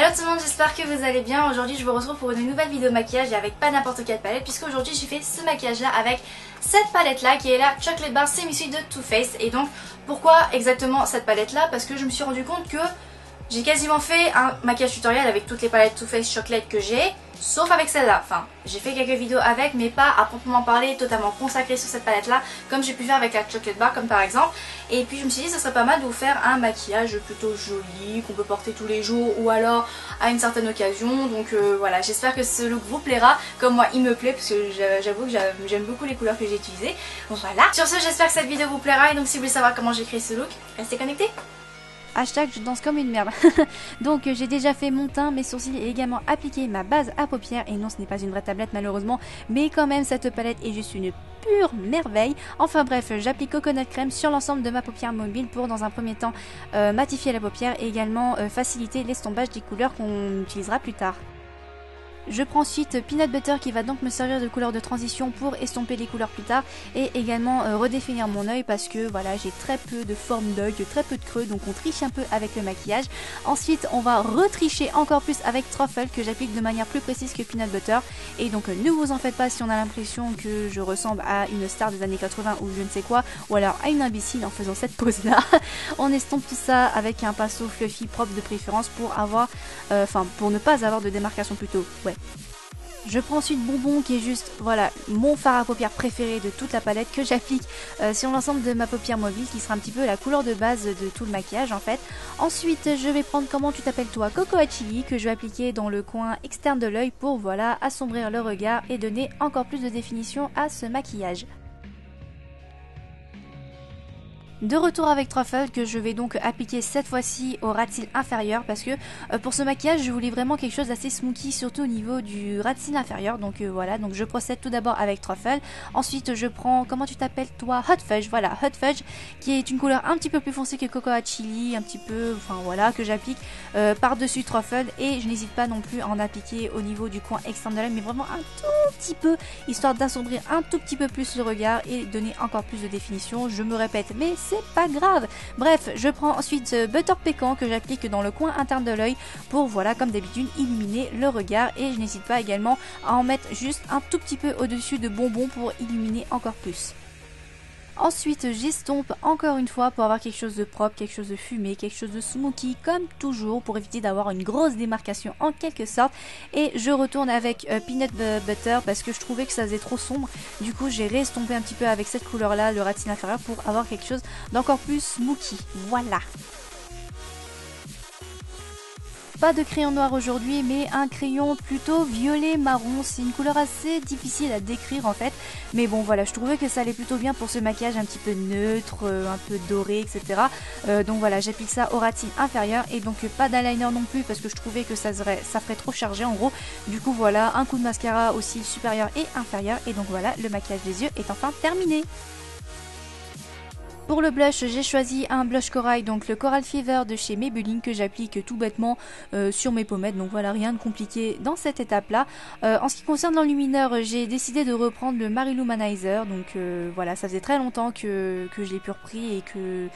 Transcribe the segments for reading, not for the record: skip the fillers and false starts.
Hello tout le monde, j'espère que vous allez bien. Aujourd'hui je vous retrouve pour une nouvelle vidéo maquillage et avec pas n'importe quelle palette, puisqu'aujourd'hui j'ai fait ce maquillage là avec cette palette là qui est la Chocolate Bar Semi-Sweet de Too Faced. Et donc pourquoi exactement cette palette là? Parce que je me suis rendu compte que j'ai quasiment fait un maquillage tutoriel avec toutes les palettes Too Faced Chocolate que j'ai, sauf avec celle-là. Enfin, j'ai fait quelques vidéos avec, mais pas à proprement parler, totalement consacrée sur cette palette-là, comme j'ai pu faire avec la Chocolate Bar, comme par exemple. Et puis je me suis dit, ce serait pas mal de vous faire un maquillage plutôt joli, qu'on peut porter tous les jours, ou alors à une certaine occasion. Donc voilà, j'espère que ce look vous plaira, comme moi il me plaît, parce que j'avoue que j'aime beaucoup les couleurs que j'ai utilisées. Donc voilà. Sur ce, j'espère que cette vidéo vous plaira, et donc si vous voulez savoir comment j'ai créé ce look, restez connectés. Hashtag je danse comme une merde. Donc j'ai déjà fait mon teint, mes sourcils et également appliqué ma base à paupières. Et non, ce n'est pas une vraie tablette malheureusement, mais quand même cette palette est juste une pure merveille. Enfin bref, j'applique Coconut Crème sur l'ensemble de ma paupière mobile pour dans un premier temps matifier la paupière et également faciliter l'estompage des couleurs qu'on utilisera plus tard. Je prends ensuite Peanut Butter qui va donc me servir de couleur de transition pour estomper les couleurs plus tard et également redéfinir mon œil parce que voilà, j'ai très peu de forme d'œil, très peu de creux, donc on triche un peu avec le maquillage. Ensuite on va retricher encore plus avec Truffle que j'applique de manière plus précise que Peanut Butter, et donc ne vous en faites pas si on a l'impression que je ressemble à une star des années 80 ou je ne sais quoi, ou alors à une imbécile en faisant cette pose là. On estompe tout ça avec un pinceau fluffy propre de préférence pour avoir, pour ne pas avoir de démarcation plutôt, ouais. Je prends ensuite Bonbon qui est juste, voilà, mon fard à paupières préféré de toute la palette que j'applique sur l'ensemble de ma paupière mobile qui sera un petit peu la couleur de base de tout le maquillage en fait. Ensuite je vais prendre Comment tu t'appelles toi Cocoa Chili que je vais appliquer dans le coin externe de l'œil pour voilà assombrir le regard et donner encore plus de définition à ce maquillage. De retour avec Truffle que je vais donc appliquer cette fois-ci au ras de cils inférieur parce que pour ce maquillage je voulais vraiment quelque chose d'assez smoky, surtout au niveau du ras de cils inférieur. Donc voilà, donc je procède tout d'abord avec Truffle. Ensuite je prends Comment tu t'appelles toi Hot Fudge, voilà, Hot Fudge qui est une couleur un petit peu plus foncée que Cocoa Chili, un petit peu, enfin voilà, que j'applique par-dessus Truffle, et je n'hésite pas non plus à en appliquer au niveau du coin externe de l'œil, mais vraiment un tout petit peu, histoire d'assombrir un tout petit peu plus le regard et donner encore plus de définition. Je me répète, mais c'est pas grave. Bref, je prends ensuite Butter Pécan que j'applique dans le coin interne de l'œil pour, voilà, comme d'habitude, illuminer le regard, et je n'hésite pas également à en mettre juste un tout petit peu au-dessus de Bonbon pour illuminer encore plus. Ensuite j'estompe encore une fois pour avoir quelque chose de propre, quelque chose de fumé, quelque chose de smoky comme toujours pour éviter d'avoir une grosse démarcation en quelque sorte, et je retourne avec Peanut Butter parce que je trouvais que ça faisait trop sombre. Du coup j'ai restompé un petit peu avec cette couleur là, le ras de cils inférieur, pour avoir quelque chose d'encore plus smoky. Voilà. Pas de crayon noir aujourd'hui, mais un crayon plutôt violet marron. C'est une couleur assez difficile à décrire en fait, mais bon voilà, je trouvais que ça allait plutôt bien pour ce maquillage un petit peu neutre, un peu doré, etc. Donc voilà, j'applique ça au ras de cils inférieur, et donc pas d'eyeliner non plus parce que je trouvais que ça ferait trop chargé en gros. Du coup voilà, un coup de mascara aux cils supérieur et inférieur, et donc voilà, le maquillage des yeux est enfin terminé. Pour le blush, j'ai choisi un blush corail, donc le Coral Fever de chez Maybelline, que j'applique tout bêtement sur mes pommettes. Donc voilà, rien de compliqué dans cette étape là. En ce qui concerne l'enlumineur, j'ai décidé de reprendre le Mary Lou Manizer. Donc voilà, ça faisait très longtemps que je l'ai pu repris et que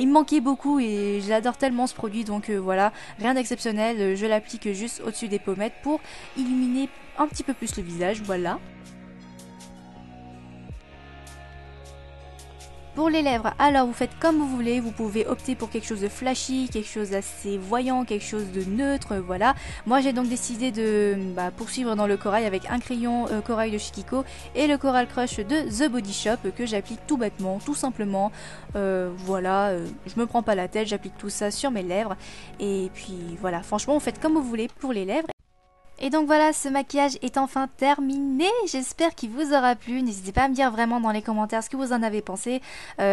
il me manquait beaucoup et j'adore tellement ce produit. Donc voilà, rien d'exceptionnel, je l'applique juste au-dessus des pommettes pour illuminer un petit peu plus le visage, voilà. Pour les lèvres, alors vous faites comme vous voulez, vous pouvez opter pour quelque chose de flashy, quelque chose d'assez voyant, quelque chose de neutre, voilà. Moi j'ai donc décidé de poursuivre dans le corail avec un crayon corail de chez Kiko et le Coral Crush de The Body Shop que j'applique tout bêtement, tout simplement. Voilà, je me prends pas la tête, j'applique tout ça sur mes lèvres, et puis voilà, franchement vous faites comme vous voulez pour les lèvres. Et donc voilà, ce maquillage est enfin terminé, j'espère qu'il vous aura plu. N'hésitez pas à me dire vraiment dans les commentaires ce que vous en avez pensé.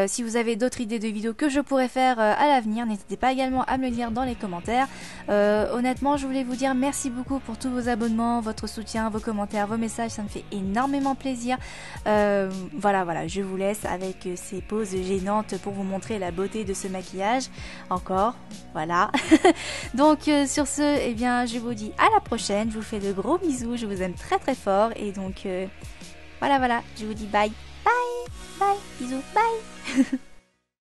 Si vous avez d'autres idées de vidéos que je pourrais faire à l'avenir, n'hésitez pas également à me le dire dans les commentaires. Honnêtement, je voulais vous dire merci beaucoup pour tous vos abonnements, votre soutien, vos commentaires, vos messages, ça me fait énormément plaisir. Voilà, je vous laisse avec ces poses gênantes pour vous montrer la beauté de ce maquillage. Encore, voilà. Donc sur ce, eh bien, je vous dis à la prochaine. Je vous fais de gros bisous, je vous aime très très fort, et donc voilà, je vous dis bye, bisous, bye.